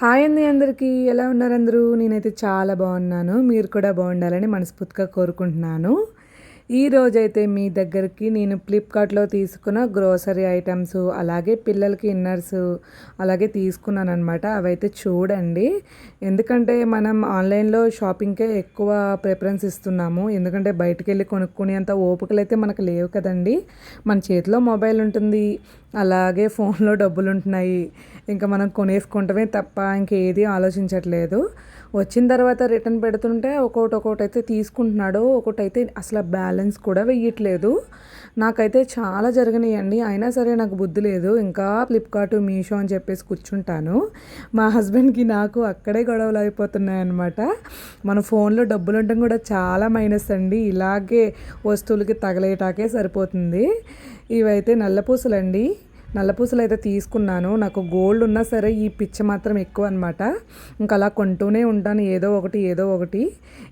Hi అండి అందరికీ. ఎలా ఉన్నారు అందరూ? నేనైతే చాలా బాగున్నాను. మీరు కూడా బాగుండాలని మనస్ఫూర్తిగా కోరుకుంటున్నాను. ఈరోజైతే మీ దగ్గరికి నేను ఫ్లిప్కార్ట్‌లో తీసుకున్న గ్రోసరీ ఐటమ్స్, అలాగే పిల్లలకి ఇన్నర్స్ అలాగే తీసుకున్నాననమాట. అవైతే చూడండి. ఎందుకంటే మనం ఆన్‌లైన్‌లో షాపింగ్‌కే ఎక్కువ ప్రిఫరెన్స్ ఇస్తున్నాము. ఎందుకంటే బయటికెళ్ళి కొనుక్కునేంత ఓపికలైతే మనకు లేవు కదండీ. మన చేతిలో మొబైల్ ఉంటుంది. అలాగే ఫోన్‌లో డబ్బులుంటున్నాయి. ఇంకా మనం కొనేసుకుంటమే తప్ప ఇంకేది ఆలోచించట్లేదు. వచ్చిన తర్వాత రిటర్న్ పెడుతుంటే ఒక్కోటైతే తీసుకుంటున్నాడు. ఒకటైతే అసలు బ్యాలెన్స్ కూడా వెయ్యట్లేదు. నాకైతే చాలా జరిగినాయండి. అయినా సరే నాకు బుద్ధి లేదు. ఇంకా ఫ్లిప్కార్ట్, మీషో అని చెప్పేసి కూర్చుంటాను. మా హస్బెండ్‌కి నాకు అక్కడే గొడవలు అయిపోతున్నాయన్నమాట. మన ఫోన్‌లో డబ్బులుండడం కూడా చాలా మైనస్ అండి. ఇలాగే వస్తువులకి తగలేటాకే సరిపోతుంది. ఇవైతే నల్లపూసలండి. నల్లపూసలు అయితే తీసుకున్నాను. నాకు గోల్డ్ ఉన్నా సరే ఈ పిచ్చి మాత్రం ఎక్కువ అనమాట. ఇంకా అలా కొంటూనే ఉంటాను ఏదో ఒకటి.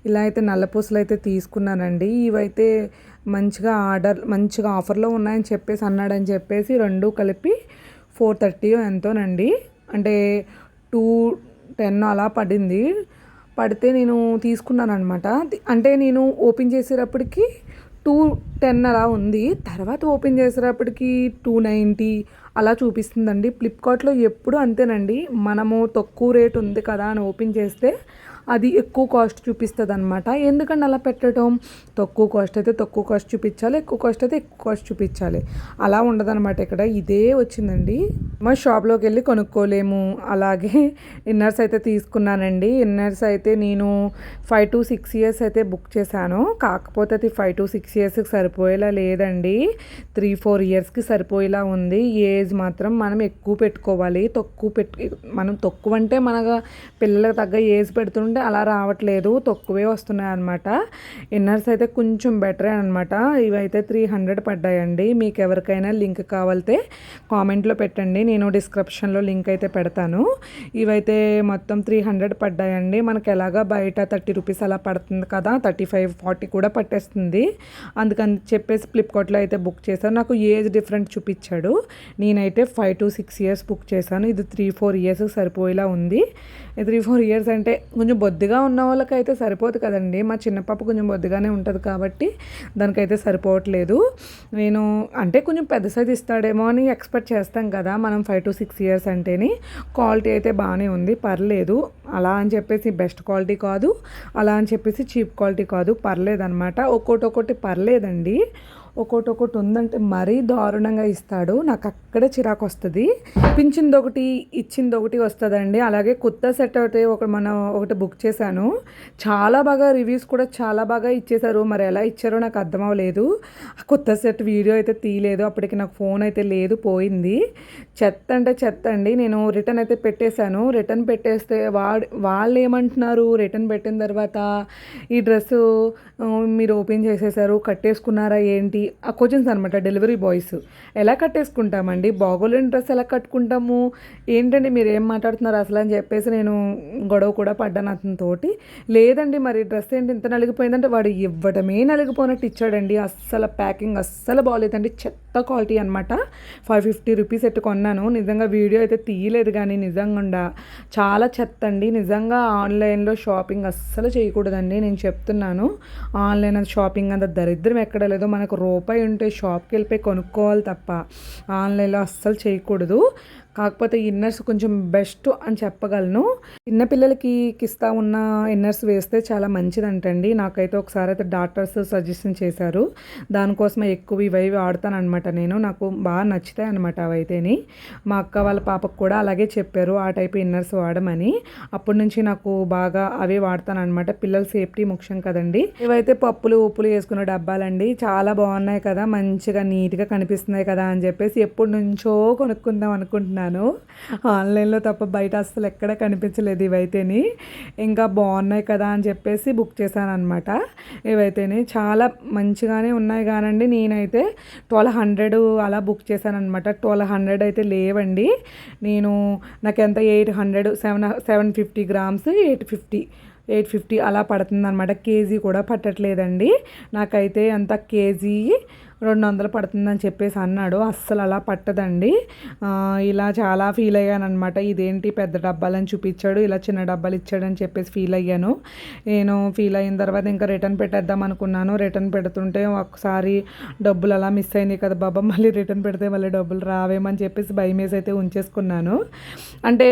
ఇలా అయితే నల్లపూసలు అయితే తీసుకున్నానండి. ఇవైతే మంచిగా ఆఫర్లో ఉన్నాయని చెప్పేసి అన్నాడని చెప్పేసి రెండు కలిపి 430 ఎంతోనండి. అంటే 210 అలా పడింది. పడితే నేను తీసుకున్నాను అనమాట. అంటే నేను ఓపెన్ చేసేటప్పటికి 210 అలా ఉంది. తర్వాత ఓపెన్ చేసేటప్పటికి 290 అలా చూపిస్తుందండి. ఫ్లిప్కార్ట్‌లో ఎప్పుడు అంతేనండి. మనము తక్కువ రేట్ ఉంది కదా అని ఓపెన్ చేస్తే అది ఎక్కువ కాస్ట్ చూపిస్తదనమాట. ఎందుకండి అలా పెట్టడం? తక్కువ కాస్ట్ అయితే తక్కువ కాస్ట్ చూపించాలి. ఎక్కువ కాస్ట్ అయితే ఎక్కువ కాస్ట్ చూపించాలి. అలా ఉండదనమాట ఇక్కడ. ఇదే వచ్చిందండి. మా షాప్‌లోకి వెళ్ళి కొనుక్కోలేము. అలాగే ఇన్నర్స్ అయితే తీసుకున్నానండి. ఇన్నర్స్ అయితే నేను 5-6 ఇయర్స్ అయితే బుక్ చేశాను. కాకపోతే అది 5-6 ఇయర్స్‌కి సరిపోయేలా లేదండి. 3-4 ఇయర్స్‌కి సరిపోయేలా ఉంది. ఏజ్ మాత్రం మనం ఎక్కువ పెట్టుకోవాలి. మనం తక్కువ అంటే మన పిల్లలకు తగ్గ ఏజ్ పెడుతుంటే అలా రావట్లేదు. తక్కువే వస్తున్నాయి అనమాట. ఇన్నర్స్ అయితే కొంచెం బెటరే అనమాట. ఇవైతే 300 పడ్డాయండి. మీకు ఎవరికైనా లింక్ కావాలితే కామెంట్లో పెట్టండి. నేను డిస్క్రిప్షన్లో లింక్ అయితే పెడతాను. ఇవైతే మొత్తం 300 పడ్డాయండి. మనకి ఎలాగా బయట 30 రూపీస్ అలా పడుతుంది కదా, 35-40 కూడా పట్టేస్తుంది. అందుకని చెప్పేసి ఫ్లిప్కార్ట్లో అయితే బుక్ చేశాను. నాకు ఏజ్ డిఫరెంట్ చూపించాడు. నేనైతే 5-6 ఇయర్స్ బుక్ చేశాను. ఇది 3-4 ఇయర్స్కి సరిపోయేలా ఉంది. 3-4 ఇయర్స్ అంటే కొంచెం బొద్దుగా ఉన్న వాళ్ళకైతే సరిపోదు కదండి. మా చిన్న పాప కొంచెం బొద్దుగానే ఉంటుంది కాబట్టి దానికైతే సరిపోవట్లేదు. నేను అంటే కొంచెం పెద్ద సైజ్ ఇస్తాడేమో అని ఎక్స్పెక్ట్ చేస్తాం కదా మనం. 5-6 ఇయర్స్ అంటేనే క్వాలిటీ అయితే బాగానే ఉంది, పర్లేదు. అలా అని చెప్పేసి బెస్ట్ క్వాలిటీ కాదు, అలా అని చెప్పేసి చీప్ క్వాలిటీ కాదు, పర్లేదన్నమాట. ఒక్కొక్కటి పర్లేదండి. ఒక్కొక్కటి ఉందంటే మరీ దారుణంగా ఇస్తాడు. నాకు అక్కడే చిరాకు వస్తుంది. పించిందొకటి ఇచ్చిందొకటి వస్తుందండి. అలాగే కొత్త సెట్ అయితే ఒకటి బుక్ చేశాను. చాలా బాగా రివ్యూస్ కూడా చాలా బాగా ఇచ్చేశారు. మరి ఎలా ఇచ్చారో నాకు అర్థం అవ్వలేదు. కొత్త సెట్ వీడియో అయితే తీయలేదు. అప్పటికి నాకు ఫోన్ అయితే లేదు, పోయింది. చెత్త అండి. నేను రిటర్న్ అయితే పెట్టేశాను. రిటర్న్ పెట్టేస్తే వాళ్ళు ఏమంటున్నారు, రిటర్న్ పెట్టిన తర్వాత ఈ డ్రెస్సు మీరు ఓపెన్ చేసేసారు, కట్టేసుకున్నారా ఏంటి? ఆ క్వశ్చన్స్ అనమాట డెలివరీ బాయ్స్. ఎలా కట్టేసుకుంటామండి? బాగోలేని డ్రెస్ ఎలా కట్టుకుంటాము? ఏంటండి మీరు ఏం మాట్లాడుతున్నారు అసలు అని చెప్పేసి నేను గొడవ కూడా పడ్డాను అతనితోటి. లేదండి మరి డ్రెస్ ఏంటి ఇంత నలిగిపోయిందంటే వాడు ఇవ్వడమే నలిగిపోయినట్టు ఇచ్చాడండి. అస్సలు ప్యాకింగ్ అస్సలు బాగోలేదండి. చెత్త క్వాలిటీ అనమాట. 550 రూపీస్ ఎట్టు కొన్నాను. నిజంగా వీడియో అయితే తీయలేదు కానీ నిజంగా చాలా చెత్త అండి. నిజంగా ఆన్లైన్లో షాపింగ్ అస్సలు చేయకూడదండి. నేను చెప్తున్నాను. ఆన్లైన్ షాపింగ్ అంత దరిద్రం ఎక్కడ లేదు. మనకు రూపాయి ఉంటే షాప్కి వెళ్ళిపోయి కొనుక్కోవాలి తప్ప ఆన్లైన్లో అస్సలు చేయకూడదు. కాకపోతే ఇన్నర్స్ కొంచెం బెస్ట్ అని చెప్పగలను. చిన్నపిల్లలకి కిస్తా ఉన్న ఇన్నర్స్ వేస్తే చాలా మంచిదంటండి. నాకైతే ఒకసారి అయితే డాక్టర్స్ సజెషన్ చేశారు. దానికోసమే ఎక్కువ ఇవి వాడతానమాట నేను. నాకు బాగా నచ్చుతాయి అనమాట అవైతేని. మా అక్క వాళ్ళ పాపకు కూడా అలాగే చెప్పారు ఆ టైప్ ఇన్నర్స్ వాడమని. అప్పటి నుంచి నాకు బాగా అవే వాడతానమాట. పిల్లల సేఫ్టీ ముఖ్యం కదండి. ఇవైతే పప్పులు ఉప్పులు వేసుకున్న డబ్బాలండి. చాలా బాగున్నాయి కదా, మంచిగా నీట్గా కనిపిస్తున్నాయి కదా అని చెప్పేసి ఎప్పటి నుంచో కొనుక్కుందాం అనుకుంటున్నాను. ఆన్లైన్లో తప్ప బయట అస్సలు ఎక్కడ కనిపించలేదు ఇవైతేని. ఇంకా బాగున్నాయి కదా అని చెప్పేసి బుక్ చేశాను అనమాట. ఇవైతేని చాలా మంచిగానే ఉన్నాయి కానండి. నేనైతే 1200 అలా బుక్ చేశాను అనమాట. 1200 అయితే లేవండి. నాకు ఎంత 750 గ్రామ్స్ 850 అలా పడుతుంది అనమాట. కేజీ కూడా పట్టట్లేదండి. నాకైతే అంత కేజీ 200 పడుతుందని చెప్పేసి అన్నాడు. అస్సలు అలా పట్టదండి. ఇలా చాలా ఫీల్ అయ్యాననమాట. ఇదేంటి పెద్ద డబ్బాలని చూపించాడు, ఇలా చిన్న డబ్బాలు ఇచ్చాడని చెప్పేసి ఫీల్ అయ్యాను. నేను ఫీల్ అయిన తర్వాత ఇంకా రిటర్న్ పెట్టేద్దాం అనుకున్నాను. రిటర్న్ పెడుతుంటే ఒకసారి డబ్బులు అలా మిస్ అయినాయి కదా బాబా, మళ్ళీ రిటర్న్ పెడితే మళ్ళీ డబ్బులు రావేమని చెప్పేసి భయమేసి అయితే ఉంచేసుకున్నాను. అంటే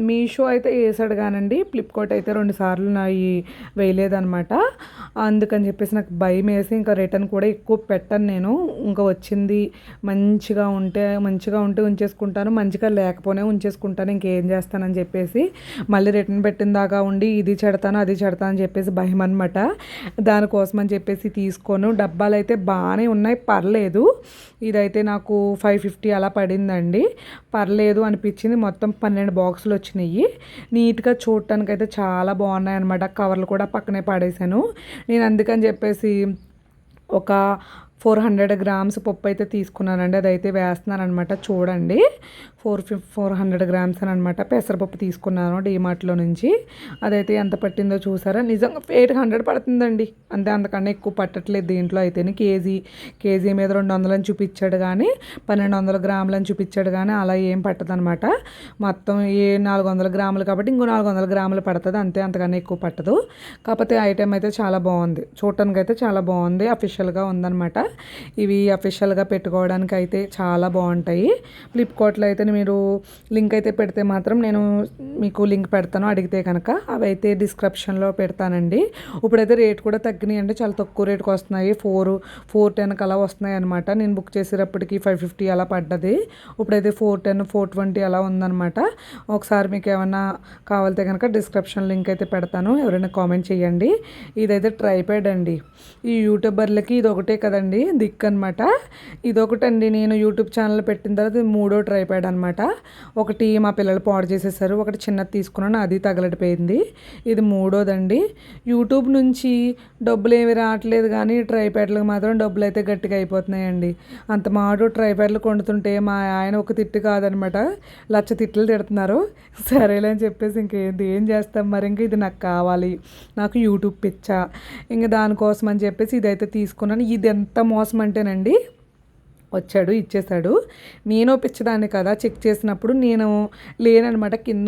మీషో అయితే వేసాడు కానండి, ఫ్లిప్కార్ట్ అయితే 2 సార్లు నాయి వేయలేదనమాట. అందుకని చెప్పేసి నాకు భయం వేసి ఇంకా రిటర్న్ కూడా ఎక్కువ పెట్టను నేను. ఇంకా వచ్చింది మంచిగా ఉంటే ఉంచేసుకుంటాను, మంచిగా లేకపోతే ఉంచేసుకుంటాను. ఇంకేం చేస్తానని చెప్పేసి మళ్ళీ రిటర్న్ పెట్టిన దాకా ఉండి ఇది చెడతాను అది చెడతాను అని చెప్పేసి భయం అనమాట. దానికోసం అని చెప్పేసి తీసుకోను. డబ్బాలు అయితే బాగానే ఉన్నాయి, పర్లేదు. ఇదైతే నాకు 550 అలా పడిందండి, పర్లేదు అనిపించింది. మొత్తం 12 బాక్సులు వచ్చినాయి. నీట్గా చూడటానికి అయితే చాలా బాగున్నాయి అనమాట. కవర్లు కూడా పక్కనే పడేసాను నేను. అందుకని చెప్పేసి ఒక 400 గ్రామ్స్ పప్పు అయితే తీసుకున్నానండి. అదైతే వేస్తున్నాను అనమాట. చూడండి, 400 గ్రామ్స్ అని అనమాట పెసరపప్పు తీసుకున్నాను డీమార్ట్లో నుంచి. అదైతే ఎంత పట్టిందో చూసారా, నిజంగా 800 పడుతుందండి అంతే, అంతకన్నా ఎక్కువ పట్టట్లేదు దీంట్లో అయితే. కేజీ మీద 200 అని చూపించాడు కానీ 1200 గ్రాములని చూపించాడు కానీ అలా ఏం పట్టదనమాట. మొత్తం 400 గ్రాములు కాబట్టి ఇంకో 400 గ్రాములు పడుతుంది అంతే, అంతకన్నా ఎక్కువ పట్టదు. కాకపోతే ఐటెం అయితే చాలా బాగుంది, చూడటానికి అయితే చాలా బాగుంది, అఫీషియల్గా ఉందన్నమాట. ఇవి అఫీషియల్గా పెట్టుకోవడానికి అయితే చాలా బాగుంటాయి. ఫ్లిప్కార్ట్లో అయితే మీరు లింక్ అయితే పెడితే మాత్రం నేను మీకు లింక్ పెడతాను, అడిగితే కనుక. అవి అయితే డిస్క్రిప్షన్లో పెడతానండి. ఇప్పుడైతే రేట్ కూడా తగ్గినాయి అండి, చాలా తక్కువ రేటుకి వస్తున్నాయి. 410 అలా వస్తున్నాయి అనమాట. నేను బుక్ చేసేటప్పటికి 550 అలా పడ్డది. ఇప్పుడైతే 410 420 అలా ఉందన్నమాట. ఒకసారి మీకు ఏమన్నా కావాలితే కనుక డిస్క్రిప్షన్ లింక్ అయితే పెడతాను, ఎవరైనా కామెంట్ చేయండి. ఇదైతే ట్రైప్యాడ్ అండి. ఈ యూట్యూబర్లకి ఇది ఒకటే కదండి దిక్కు అనమాట. ఇదొకటండి, నేను యూట్యూబ్ ఛానల్ పెట్టిన తర్వాత 3వ ట్రైప్యాడ్ అనమాట. ఒకటి మా పిల్లలు పాడు చేసేసారు, ఒకటి చిన్నది తీసుకున్నాను, అది తగలడిపోయింది. ఇది 3వదండి. యూట్యూబ్ నుంచి డబ్బులు ఏమి రావట్లేదు కానీ ట్రైప్యాడ్లకు మాత్రం డబ్బులు అయితే గట్టిగా అయిపోతున్నాయండి. అంత మాట ట్రైప్యాడ్లు కొండుతుంటే మా ఆయన ఒక తిట్టు కాదనమాట, 1,00,000 తిట్లు తిడుతున్నారు. సరేలే అని చెప్పేసి ఏం చేస్తాం మరి, ఇంకా ఇది నాకు కావాలి, నాకు యూట్యూబ్ పిచ్చా, ఇంకా దానికోసం అని చెప్పేసి ఇదైతే తీసుకున్నాను. ఇది ఎంత మోసం అంటేనండి, వచ్చాడు ఇచ్చేసాడు. నేను పిచ్చదాన్ని కదా, చెక్ చేసినప్పుడు నేను లేననమాట, కింద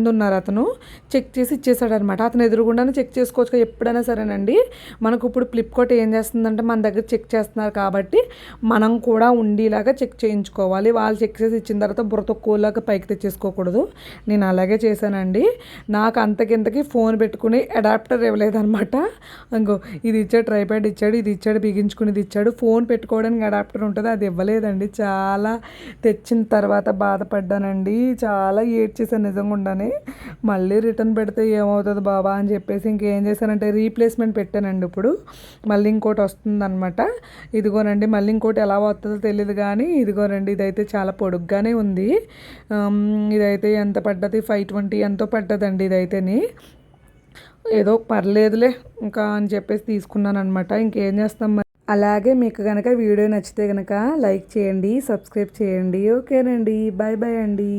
ఉన్నారు అతను చెక్ చేసి ఇచ్చేసాడు అనమాట. అతను ఎదురుగుండానే చెక్ చేసుకోవచ్చు ఎప్పుడైనా సరేనండి. మనకు ఇప్పుడు ఫ్లిప్కార్ట్ ఏం చేస్తుందంటే మన దగ్గర చెక్ చేస్తున్నారు కాబట్టి మనం కూడా ఉండేలాగా చెక్ చేయించుకోవాలి. వాళ్ళు చెక్ చేసి ఇచ్చిన తర్వాత బుర్రతొక్కువలాగా పైకి తెచ్చేసుకోకూడదు. నేను అలాగే చేశానండి. నాకు అంతకింతకి ఫోన్ పెట్టుకుని అడాప్టర్ ఇవ్వలేదనమాట. ఇంకో ఇది ఇచ్చాడు, ట్రైప్యాడ్ ఇచ్చాడు, ఇది ఇచ్చాడు, బిగించుకునేది ఇచ్చాడు. ఫోన్ పెట్టుకోవడానికి అడాప్టర్ ఉంటుంది, అది ఇవ్వలేదండి. చాలా తెచ్చిన తర్వాత బాధపడ్డానండి, చాలా ఏడ్చేసాను నిజంగా ఉండని. మళ్ళీ రిటర్న్ పెడితే ఏమవుతుంది బాబా అని చెప్పేసి ఇంకేం చేశానంటే రీప్లేస్మెంట్ పెట్టానండి. ఇప్పుడు మళ్ళీ ఇంకోటి వస్తుందన్నమాట. ఇదిగోనండి, మళ్ళీ ఇంకోటి ఎలా వస్తుందో తెలియదు కానీ ఇదిగోనండి, ఇదైతే చాలా పొడుగ్గానే ఉంది. ఇదైతే ఎంత పడ్డది, 520 ఎంతో పడ్డదండి ఇదైతేని. ఏదో పర్లేదులే ఇంకా అని చెప్పేసి తీసుకున్నాను అనమాట. ఇంకేం చేస్తాం. అలాగే మీకు కనుక వీడియో నచ్చితే కనుక లైక్ చేయండి, సబ్స్క్రైబ్ చేయండి. ఓకేనండి, బాయ్ బాయ్ అండి.